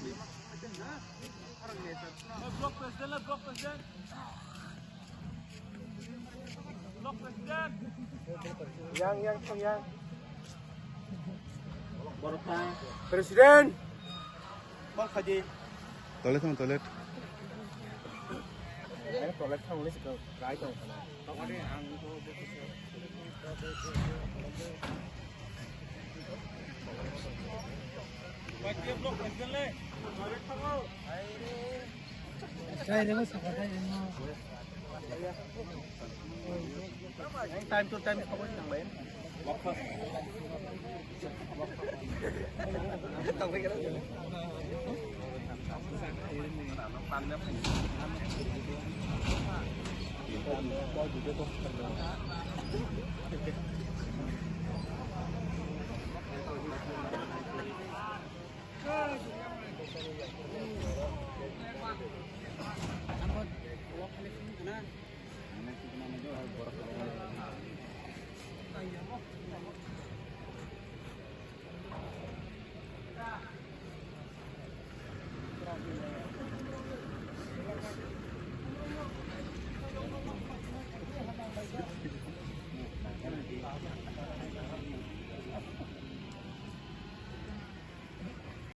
Blok presiden lah, blok presiden. Blok presiden. Yang. Presiden. Bang Haji. Toilet sama toilet. Toilet không lấy sự cái rồi. Baca blok presiden le. Toilet tangau. Saya dengar sangat time to time không có thằng bén. Không cái đó.